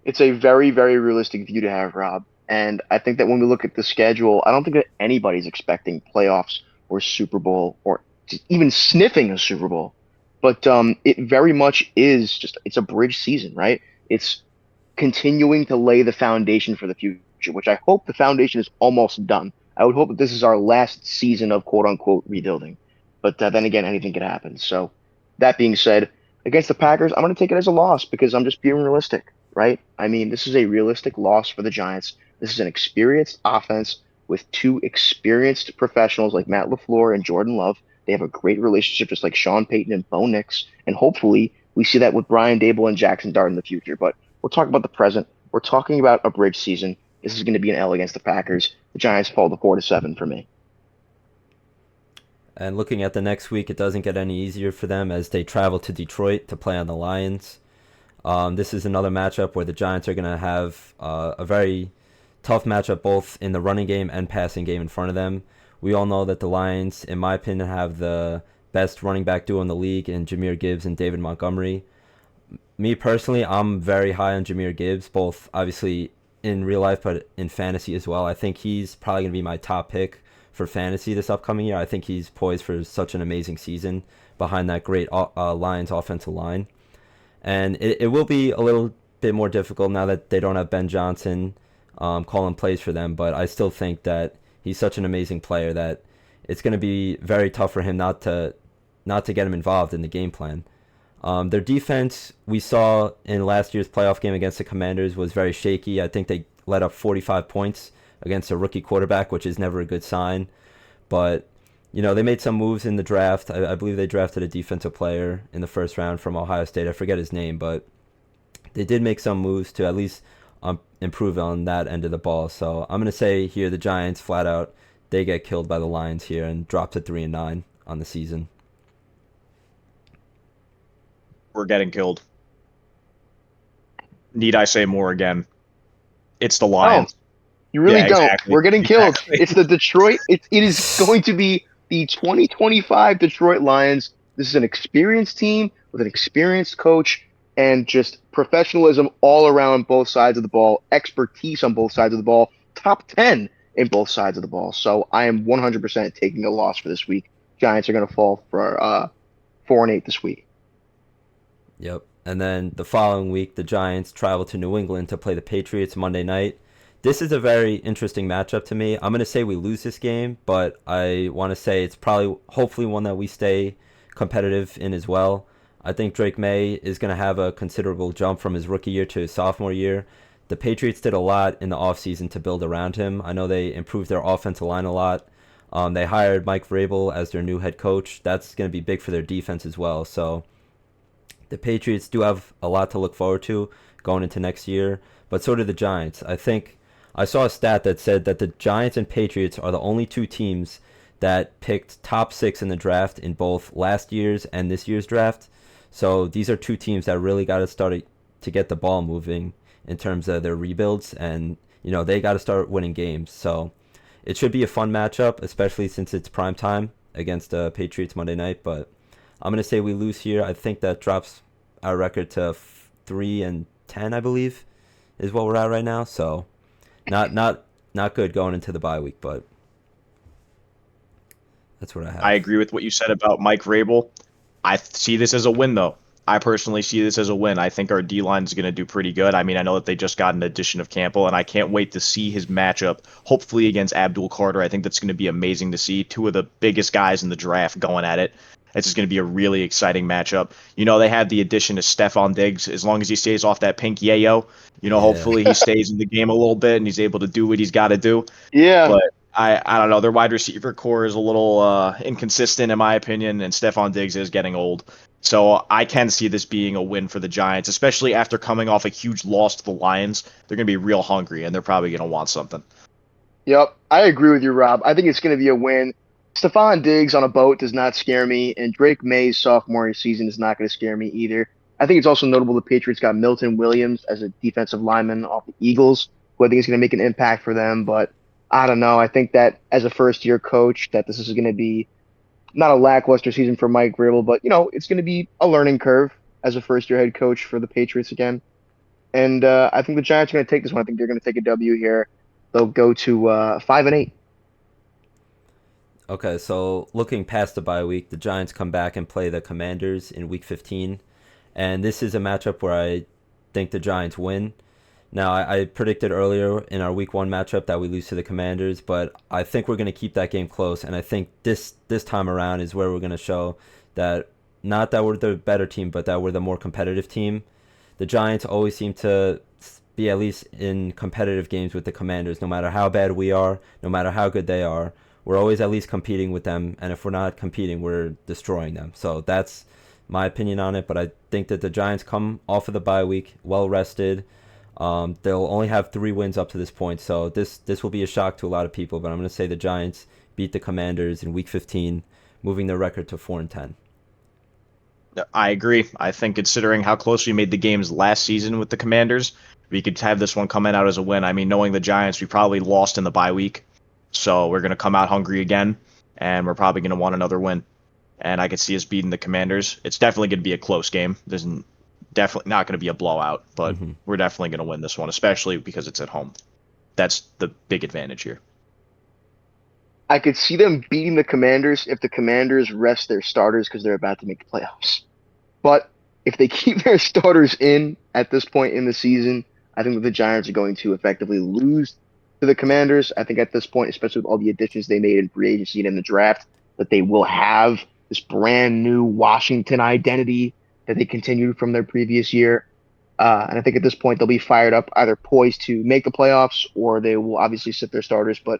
It's a very, very realistic view to have, Rob. And I think that when we look at the schedule, I don't think that anybody's expecting playoffs or Super Bowl or even sniffing a Super Bowl. But it very much is it's a bridge season, right? It's continuing to lay the foundation for the future, which I hope the foundation is almost done. I would hope that this is our last season of quote unquote rebuilding. But then again, anything could happen. So that being said, against the Packers, I'm going to take it as a loss because I'm just being realistic, right? I mean, this is a realistic loss for the Giants. This is an experienced offense with two experienced professionals like Matt LaFleur and Jordan Love. They have a great relationship, just like Sean Payton and Bo Nix. And hopefully, we see that with Brian Dable and Jackson Dart in the future. But we're talking about the present. We're talking about a bridge season. This is going to be an L against the Packers. The Giants fall to 4-7 for me. And looking at the next week, it doesn't get any easier for them as they travel to Detroit to play on the Lions. This is another matchup where the Giants are going to have a very tough matchup both in the running game and passing game in front of them. We all know that the Lions, in my opinion, have the best running back duo in the league in Jahmyr Gibbs and David Montgomery. Me personally, I'm very high on Jahmyr Gibbs, both obviously in real life but in fantasy as well. I think he's probably going to be my top pick for fantasy this upcoming year. I think he's poised for such an amazing season behind that great Lions offensive line. And it will be a little bit more difficult now that they don't have Ben Johnson calling plays for them, but I still think that he's such an amazing player that it's going to be very tough for him not to get him involved in the game plan. Their defense, we saw in last year's playoff game against the Commanders, was very shaky. I think they let up 45 points against a rookie quarterback, which is never a good sign. But, they made some moves in the draft. I believe they drafted a defensive player in the first round from Ohio State. I forget his name, but they did make some moves to at least improve on that end of the ball. So I'm going to say here the Giants, flat out, they get killed by the Lions here and drop to 3-9 on the season. We're getting killed. Need I say more again? It's the Lions. You really Yeah, don't. exactly. We're getting killed. Exactly. It's the Detroit. It is going to be the 2025 Detroit Lions. This is an experienced team with an experienced coach and just professionalism all around both sides of the ball, expertise on both sides of the ball, top 10 in both sides of the ball. So I am 100% taking a loss for this week. Giants are going to fall for 4-8 this week. Yep. And then the following week, the Giants travel to New England to play the Patriots Monday night. This is a very interesting matchup to me. I'm going to say we lose this game, but I want to say it's probably, hopefully, one that we stay competitive in as well. I think Drake May is going to have a considerable jump from his rookie year to his sophomore year. The Patriots did a lot in the offseason to build around him. I know they improved their offensive line a lot. They hired Mike Vrabel as their new head coach. That's going to be big for their defense as well. So the Patriots do have a lot to look forward to going into next year, but so do the Giants. I think I saw a stat that said that the Giants and Patriots are the only two teams that picked top 6 in the draft in both last year's and this year's draft. So these are two teams that really got to start to get the ball moving in terms of their rebuilds, and they got to start winning games. So it should be a fun matchup, especially since it's prime time against the Patriots Monday night. But I'm gonna say we lose here. I think that drops our record to 3-10, I believe, is what we're at right now. So not good going into the bye week, but that's what I have. I agree with what you said about Mike Vrabel. I see this as a win, though. I personally see this as a win. I think our D-line is going to do pretty good. I mean, I know that they just got an addition of Campbell, and I can't wait to see his matchup, hopefully against Abdul Carter. I think that's going to be amazing to see. Two of the biggest guys in the draft going at it. It's just going to be a really exciting matchup. They had the addition of Stephon Diggs. As long as he stays off that pink yayo, Yeah. hopefully he stays in the game a little bit and he's able to do what he's got to do. Yeah. But I don't know. Their wide receiver core is a little inconsistent, in my opinion, and Stephon Diggs is getting old. So I can see this being a win for the Giants, especially after coming off a huge loss to the Lions. They're going to be real hungry, and they're probably going to want something. Yep, I agree with you, Rob. I think it's going to be a win. Stephon Diggs on a boat does not scare me, and Drake May's sophomore season is not going to scare me either. I think it's also notable the Patriots got Milton Williams as a defensive lineman off the Eagles, who I think is going to make an impact for them. But I don't know. I think that as a first-year coach, that this is going to be not a lackluster season for Mike Vrabel, but it's going to be a learning curve as a first-year head coach for the Patriots again. And I think the Giants are going to take this one. I think they're going to take a W here. They'll go to 5-8. Okay, so looking past the bye week, the Giants come back and play the Commanders in Week 15, and this is a matchup where I think the Giants win. Now, I predicted earlier in our Week 1 matchup that we lose to the Commanders, but I think we're going to keep that game close, and I think this time around is where we're going to show that not that we're the better team, but that we're the more competitive team. The Giants always seem to be at least in competitive games with the Commanders, no matter how bad we are, no matter how good they are. We're always at least competing with them, and if we're not competing, we're destroying them. So that's my opinion on it, but I think that the Giants come off of the bye week, well rested. They'll only have 3 wins up to this point, so this will be a shock to a lot of people, but I'm going to say the Giants beat the Commanders in Week 15, moving their record to 4-10. I agree. I think considering how close we made the games last season with the Commanders, we could have this one coming out as a win. I mean, knowing the Giants, we probably lost in the bye week, so we're going to come out hungry again, and we're probably going to want another win. And I could see us beating the Commanders. It's definitely going to be a close game. There's definitely not going to be a blowout, but we're definitely going to win this one, especially because it's at home. That's the big advantage here. I could see them beating the Commanders if the Commanders rest their starters because they're about to make the playoffs. But if they keep their starters in at this point in the season, I think that the Giants are going to effectively lose to the Commanders. I think at this point, especially with all the additions they made in free agency and in the draft, that they will have this brand new Washington identity that they continued from their previous year. And I think at this point, they'll be fired up, either poised to make the playoffs or they will obviously sit their starters. But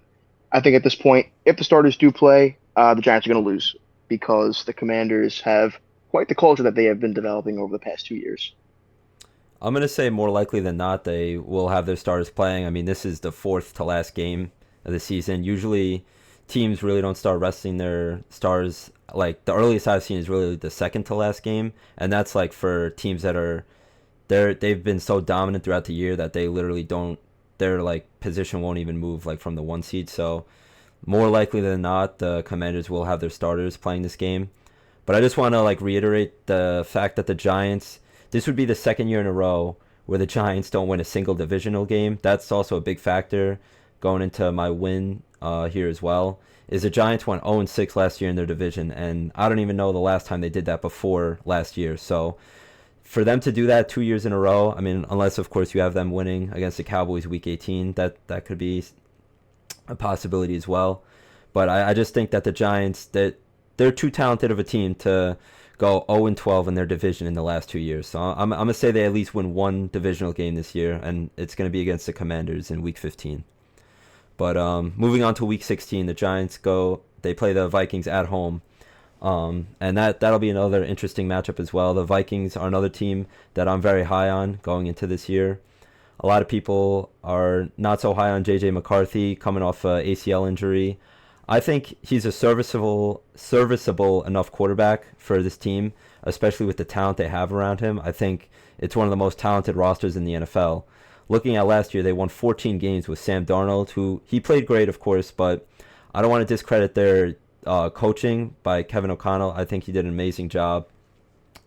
I think at this point, if the starters do play, the Giants are going to lose because the Commanders have quite the culture that they have been developing over the past 2 years. I'm going to say more likely than not they will have their starters playing. I mean, this is the 4th to last game of the season. Usually teams really don't start resting their stars. Like, the earliest I've seen is really the 2nd to last game, and that's like for teams that are they've been so dominant throughout the year that they literally don't, their like position won't even move like from the 1 seed. So more likely than not the Commanders will have their starters playing this game. But I just want to like reiterate the fact that the Giants, this would be the 2nd year in a row where the Giants don't win a single divisional game. That's also a big factor going into my win here as well. Is the Giants went 0-6 last year in their division, and I don't even know the last time they did that before last year. So for them to do that 2 years in a row, I mean, unless of course you have them winning against the Cowboys Week 18, that could be a possibility as well. But I just think that the Giants, that they're too talented of a team to go 0-12 in their division in the last 2 years. So I'm going to say they at least win 1 divisional game this year, and it's going to be against the Commanders in Week 15. But moving on to Week 16, the Giants they play the Vikings at home. And that'll be another interesting matchup as well. The Vikings are another team that I'm very high on going into this year. A lot of people are not so high on J.J. McCarthy coming off a ACL injury. I think he's a serviceable enough quarterback for this team, especially with the talent they have around him. I think it's one of the most talented rosters in the NFL. Looking at last year, they won 14 games with Sam Darnold, who he played great, of course, but I don't want to discredit their coaching by Kevin O'Connell. I think he did an amazing job.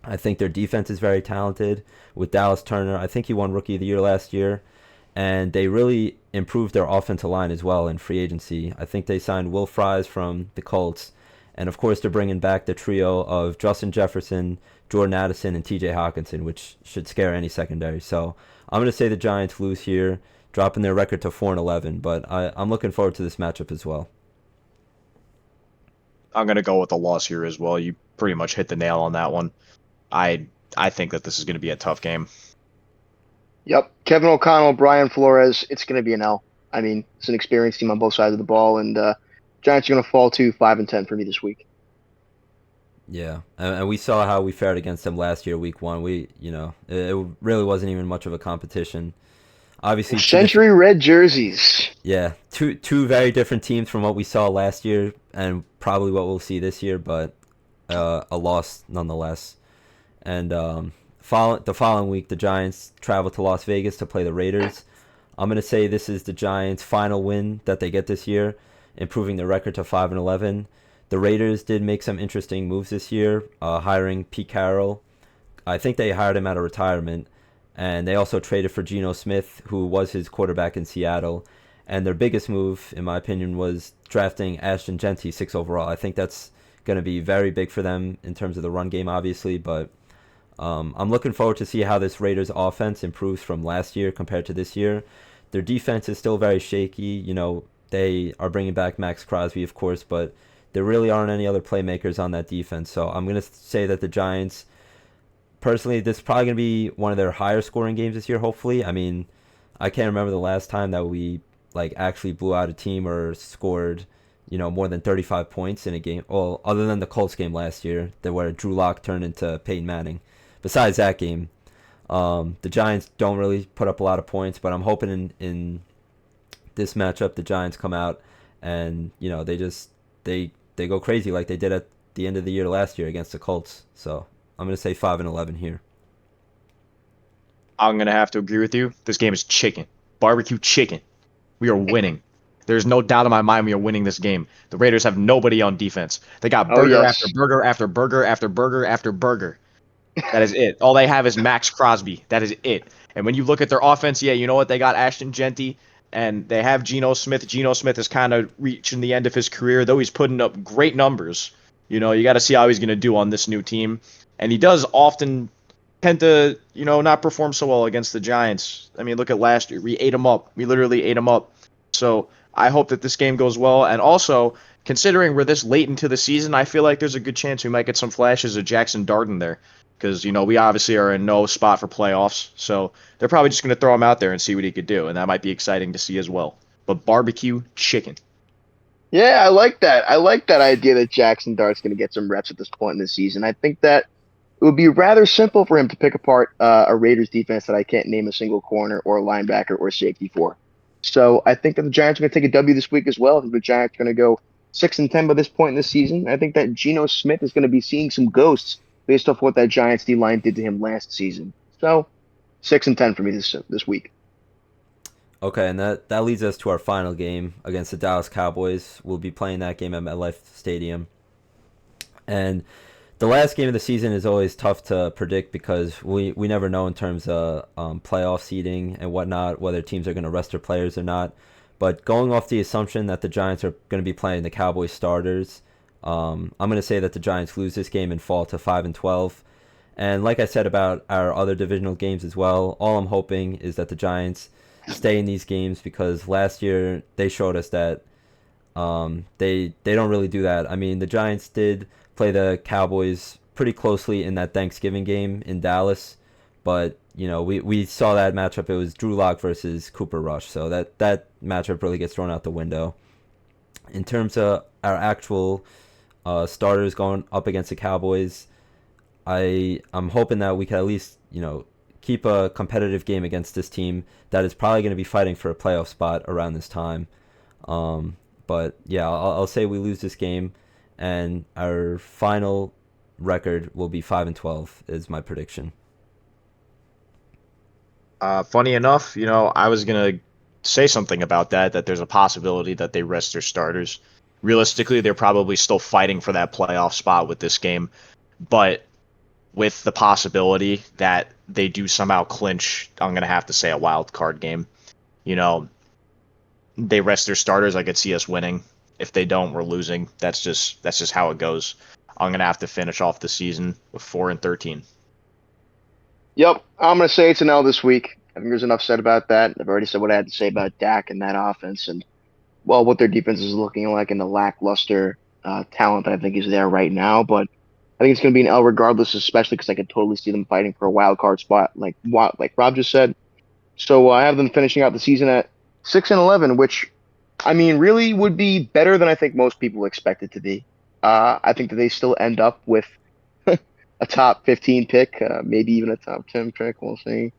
I think their defense is very talented with Dallas Turner. I think he won Rookie of the Year last year. And they really improved their offensive line as well in free agency. I think they signed Will Fries from the Colts. And of course, they're bringing back the trio of Justin Jefferson, Jordan Addison, and TJ Hawkinson, which should scare any secondary. So I'm going to say the Giants lose here, dropping their record to 4-11. But I'm looking forward to this matchup as well. I'm going to go with the loss here as well. You pretty much hit the nail on that one. I think that this is going to be a tough game. Yep. Kevin O'Connell, Brian Flores, it's going to be an L. I mean, it's an experienced team on both sides of the ball, and Giants are going to fall to 5-10 for me this week. Yeah, and we saw how we fared against them last year, Week 1. It really wasn't even much of a competition. Obviously, Century red jerseys. Yeah, two very different teams from what we saw last year, and probably what we'll see this year, but a loss nonetheless. And the following week, the Giants travel to Las Vegas to play the Raiders. I'm going to say this is the Giants' final win that they get this year, improving their record to 5-11. The Raiders did make some interesting moves this year, hiring Pete Carroll. I think they hired him out of retirement. And they also traded for Geno Smith, who was his quarterback in Seattle. And their biggest move, in my opinion, was drafting Ashton Jeanty 6 overall. I think that's going to be very big for them in terms of the run game, obviously. But I'm looking forward to see how this Raiders offense improves from last year compared to this year. Their defense is still very shaky. They are bringing back Max Crosby, of course, but there really aren't any other playmakers on that defense. So I'm going to say that the Giants, personally, this is probably going to be one of their higher scoring games this year, hopefully. I mean, I can't remember the last time that we actually blew out a team or scored, more than 35 points in a game. Well, other than the Colts game last year, where Drew Lock turned into Peyton Manning. Besides that game, the Giants don't really put up a lot of points, but I'm hoping in this matchup the Giants come out and they go crazy like they did at the end of the year last year against the Colts. So I'm going to say 5-11 here. I'm going to have to agree with you. This game is chicken. Barbecue chicken. We are winning. There's no doubt in my mind we are winning this game. The Raiders have nobody on defense. They got burger after burger after burger after burger after burger. That is it. All they have is Max Crosby. That is it. And when you look at their offense, yeah, you know what? They got Ashton Jeanty, and they have Geno Smith. Geno Smith is kind of reaching the end of his career, though he's putting up great numbers. You got to see how he's going to do on this new team. And he does often tend to, not perform so well against the Giants. I mean, look at last year. We ate them up. We literally ate them up. So I hope that this game goes well. And also, considering we're this late into the season, I feel like there's a good chance we might get some flashes of Jackson Darden there. Because, we obviously are in no spot for playoffs. So they're probably just going to throw him out there and see what he could do. And that might be exciting to see as well. But barbecue chicken. Yeah, I like that. I like that idea that Jackson Dart's going to get some reps at this point in the season. I think that it would be rather simple for him to pick apart a Raiders defense that I can't name a single corner or linebacker or safety for. So I think that the Giants are going to take a W this week as well. I think the Giants are going to go 6-10 by this point in the season. I think that Geno Smith is going to be seeing some ghosts based off what that Giants D-line did to him last season. So 6-10 for me this week. Okay, and that leads us to our final game against the Dallas Cowboys. We'll be playing that game at MetLife Stadium. And the last game of the season is always tough to predict because we never know in terms of playoff seeding and whatnot, whether teams are going to rest their players or not. But going off the assumption that the Giants are going to be playing the Cowboys starters, I'm going to say that the Giants lose this game and fall to 5-12. And like I said about our other divisional games as well, all I'm hoping is that the Giants stay in these games because last year they showed us that they don't really do that. I mean, the Giants did play the Cowboys pretty closely in that Thanksgiving game in Dallas, but we saw that matchup. It was Drew Lock versus Cooper Rush, so that matchup really gets thrown out the window. In terms of our actual starters going up against the Cowboys, I'm hoping that we can at least keep a competitive game against this team that is probably going to be fighting for a playoff spot around this time. But yeah, I'll say we lose this game, and our final record will be 5-12 is my prediction. Funny enough, I was gonna say something about that there's a possibility that they rest their starters. Realistically, they're probably still fighting for that playoff spot with this game, but with the possibility that they do somehow clinch, I'm gonna have to say a wild card game. You know, they rest their starters. I could see us winning. If they don't, we're losing. That's just how it goes. I'm gonna have to finish off the season with 4-13. Yep, I'm going to say it's an L this week. I think there's enough said about that. I've already said what I had to say about Dak and that offense and, well, what their defense is looking like and the lackluster talent that I think is there right now. But I think it's going to be an L regardless, especially because I could totally see them fighting for a wild card spot, like Rob just said. So I have them finishing out the season at 6-11, which I mean really would be better than I think most people expect it to be. I think that they still end up with a top 15 pick, maybe even a top 10 pick. We'll see.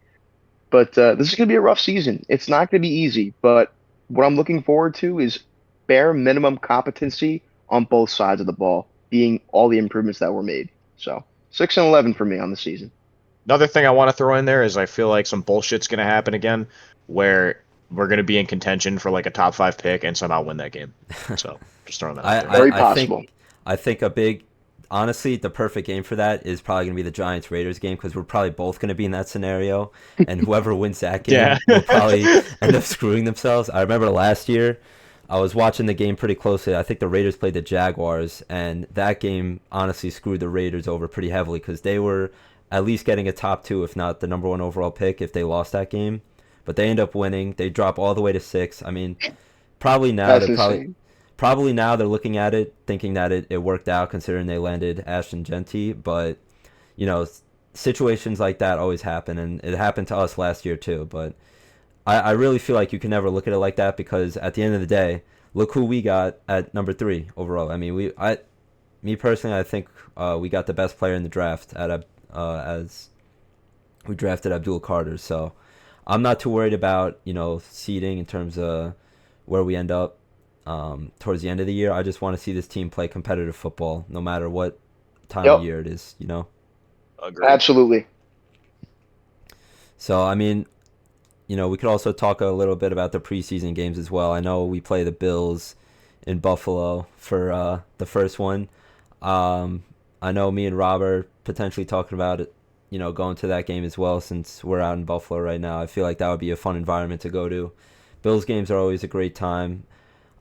But this is going to be a rough season. It's not going to be easy. But what I'm looking forward to is bare minimum competency on both sides of the ball, being all the improvements that were made. So 6-11 for me on the season. Another thing I want to throw in there is I feel like some bullshit's going to happen again, where we're going to be in contention for like a top 5 pick and somehow win that game. So just throwing that out there. Very I possible. think honestly, the perfect game for that is probably going to be the Giants Raiders game because we're probably both going to be in that scenario, and whoever wins that game Yeah. will probably end up screwing themselves. I remember last year, I was watching the game pretty closely. I think the Raiders played the Jaguars, and that game honestly screwed the Raiders over pretty heavily because they were at least getting a top 2, if not the number 1 overall pick, if they lost that game. But they end up winning. They drop all the way to 6. I mean, probably now That's they're insane. probably now they're looking at it thinking that it worked out considering they landed Ashton Genty, but situations like that always happen, and it happened to us last year too. But I really feel like you can never look at it like that because at the end of the day, look who we got at number 3 overall. I mean, me personally, I think we got the best player in the draft as we drafted Abdul Carter. So I'm not too worried about seeding in terms of where we end up towards the end of the year. I just want to see this team play competitive football, no matter what time of year it is. Agreed. Absolutely. So I mean, we could also talk a little bit about the preseason games as well. I know we play the Bills in Buffalo for the first one. I know me and Rob are potentially talking about it, going to that game as well since we're out in Buffalo right now. I feel like that would be a fun environment to go to. Bills games are always a great time.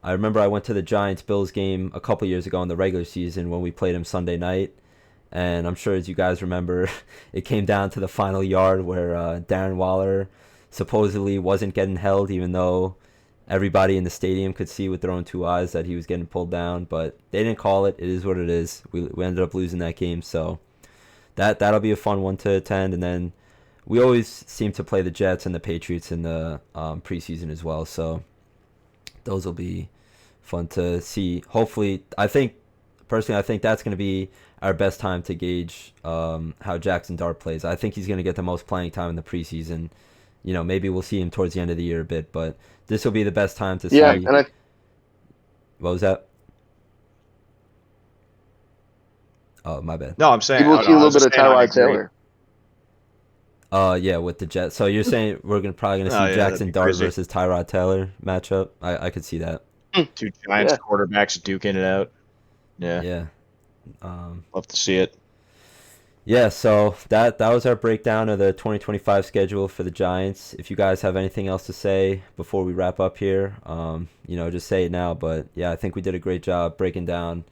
I remember I went to the Giants-Bills game a couple years ago in the regular season when we played them Sunday night. And I'm sure as you guys remember, it came down to the final yard where Darren Waller supposedly wasn't getting held, even though everybody in the stadium could see with their own 2 eyes that he was getting pulled down. But they didn't call it. It is what it is. We ended up losing that game. So that'll be a fun one to attend. And then we always seem to play the Jets and the Patriots in the preseason as well. So those will be fun to see. Hopefully, I think that's going to be our best time to gauge how Jackson Dart plays. I think he's going to get the most playing time in the preseason. Maybe we'll see him towards the end of the year a bit, but this will be the best time to see. Yeah, and What was that? Oh, my bad. No, I'm saying we will see a little bit of Tyrod Taylor. Yeah, with the Jets. So you're saying we're probably gonna see Jackson Dart versus Tyrod Taylor matchup? I could see that. 2 Giants quarterbacks duking it out. Yeah. Yeah. Love to see it. Yeah, so that was our breakdown of the 2025 schedule for the Giants. If you guys have anything else to say before we wrap up here, just say it now. But yeah, I think we did a great job breaking down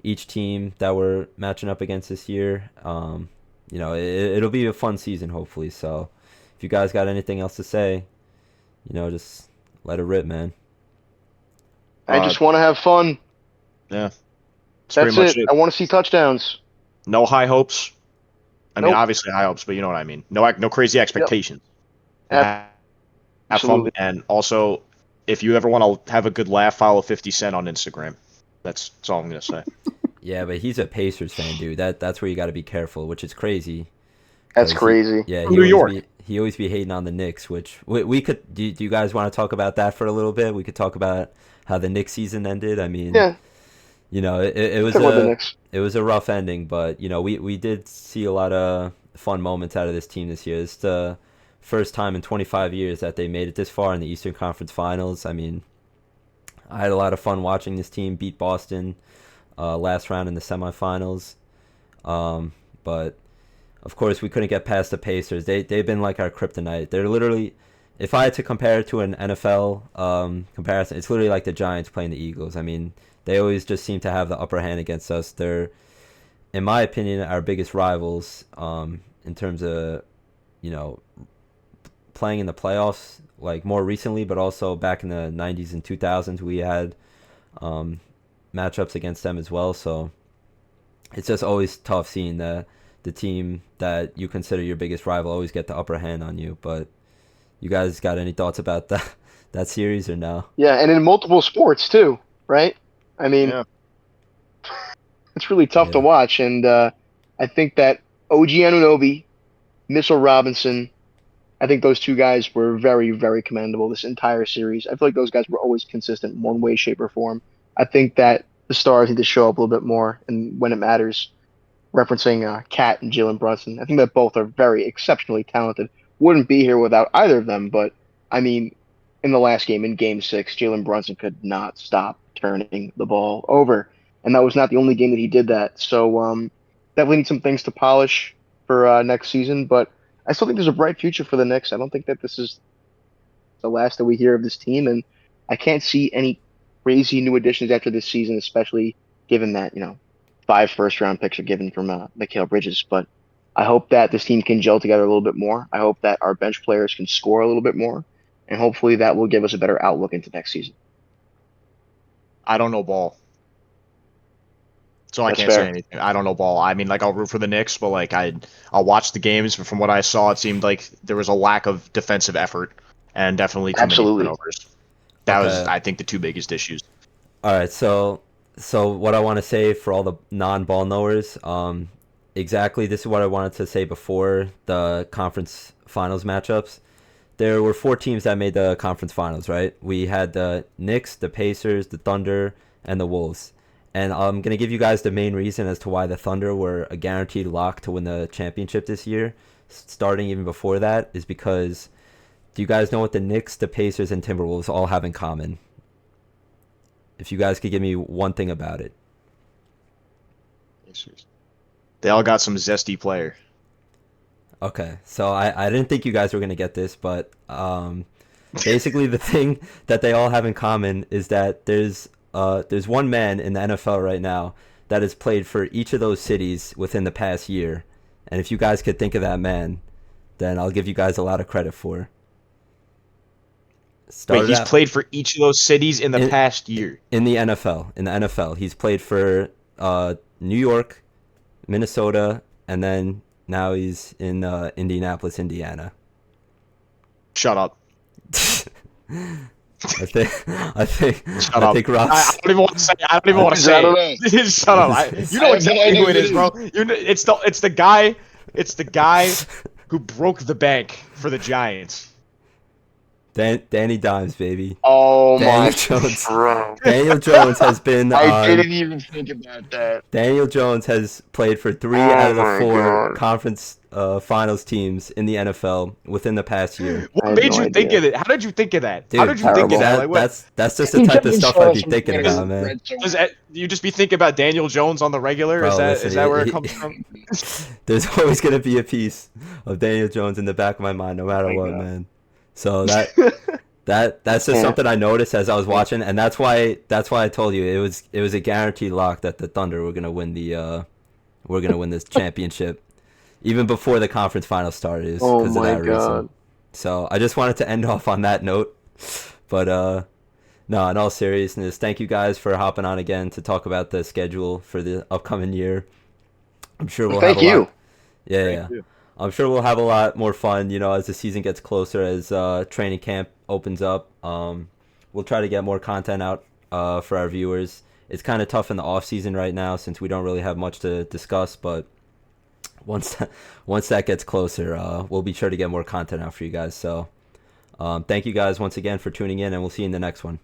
each team that we're matching up against this year. It'll be a fun season, hopefully. So if you guys got anything else to say, just let it rip, man. I just want to have fun. Yeah. That's it. I want to see touchdowns. No high hopes. I mean, Nope. obviously high hopes, but you know what I mean. No crazy expectations. Have fun, Absolutely. and also, if you ever want to have a good laugh, follow 50 Cent on Instagram. That's all I'm gonna say. Yeah, but he's a Pacers fan, dude. That's where you got to be careful, which is crazy. That's Because crazy. yeah, From New York. he always be hating on the Knicks, which we could. Do you guys want to talk about that for a little bit? We could talk about how the Knicks season ended. I mean, Yeah. it was Talk about the Knicks. a rough ending, but we did see a lot of fun moments out of this team this year. It's the first time in 25 years that they made it this far in the Eastern Conference Finals. I mean, I had a lot of fun watching this team beat Boston last round in the semifinals. But of course, we couldn't get past the Pacers. They've been like our kryptonite. They're literally, if I had to compare it to an NFL comparison, it's literally like the Giants playing the Eagles. I mean, they always just seem to have the upper hand against us. They're, in my opinion, our biggest rivals in terms of, you know, playing in the playoffs, like more recently, but also back in the 90s and 2000s, we had matchups against them as well. So it's just always tough seeing the team that you consider your biggest rival always get the upper hand on you. But you guys got any thoughts about that series or no? Yeah, and in multiple sports too, right? I mean, Yeah. it's really tough to Yeah. watch, and I think that OG Anunoby, Mitchell Robinson, I think those two guys were very, very commendable this entire series. I feel like those guys were always consistent in one way, shape, or form. I think that the stars need to show up a little bit more and when it matters. Referencing Kat and Jalen Brunson, I think that both are very exceptionally talented. Wouldn't be here without either of them, but I mean, in the last game, in Game 6, Jalen Brunson could not stop turning the ball over, and that was not the only game that he did that. So definitely need some things to polish for next season, but I still think there's a bright future for the Knicks. I don't think that this is the last that we hear of this team, and I can't see any crazy new additions after this season, especially given that 5 first-round picks are given from Mikal Bridges. But I hope that this team can gel together a little bit more. I hope that our bench players can score a little bit more, and hopefully that will give us a better outlook into next season. I don't know ball, so I That's can't say fair. anything. I don't know ball. I mean, like I'll root for the Knicks, but like I'll watch the games. But from what I saw, it seemed like there was a lack of defensive effort and definitely too many Absolutely. turnovers. That was, Okay. I think, the two biggest issues. All right. So what I want to say for all the non-ball knowers, exactly this is what I wanted to say before the conference finals matchups. There were 4 teams that made the conference finals, right? We had the Knicks, the Pacers, the Thunder, and the Wolves. And I'm going to give you guys the main reason as to why the Thunder were a guaranteed lock to win the championship this year, starting even before that, is because do you guys know what the Knicks, the Pacers, and Timberwolves all have in common? If you guys could give me one thing about it. They all got some zesty player. Okay, so I didn't think you guys were going to get this, but basically the thing that they all have in common is that there's one man in the NFL right now that has played for each of those cities within the past year. And if you guys could think of that man, then I'll give you guys a lot of credit for. Wait, he's Out played for each of those cities in the past year. in the NFL. In the NFL, he's played for New York, Minnesota, and then now he's in Indianapolis, Indiana. Shut up. I Shut think up. Ross. I don't even want to say. I don't even want to say. I don't know. It. Shut up. You know exactly who it is, bro. It's the guy. It's the guy who broke the bank for the Giants. Danny Dimes, baby. Oh Daniel my Jones. bro. Daniel Jones has been. I didn't even think about that. Daniel Jones has played for 3 Oh out of the my 4 God. conference finals teams in the NFL within the past year. I What had made no you think idea. of it? How did you think of that? Dude, How did you think of terrible. that? Like, what? that's just the type of stuff I'd be thinking about, man. You just be thinking about Daniel Jones on the regular? Bro, is that listen, is that where it comes from? There's always gonna be a piece of Daniel Jones in the back of my mind, no matter my what, God. man. So that's just Yeah. something I noticed as I was watching, and that's why I told you it was a guaranteed lock that the Thunder were gonna win this championship, even before the conference finals started, is Oh because of my that reason. God. So I just wanted to end off on that note, but no, in all seriousness, thank you guys for hopping on again to talk about the schedule for the upcoming year. I'm sure we'll Thank have a you. lot. Yeah, Thank yeah. you. I'm sure we'll have a lot more fun, as the season gets closer, as training camp opens up. We'll try to get more content out for our viewers. It's kind of tough in the off season right now since we don't really have much to discuss. But once that, once that gets closer, we'll be sure to get more content out for you guys. So thank you guys once again for tuning in, and we'll see you in the next one.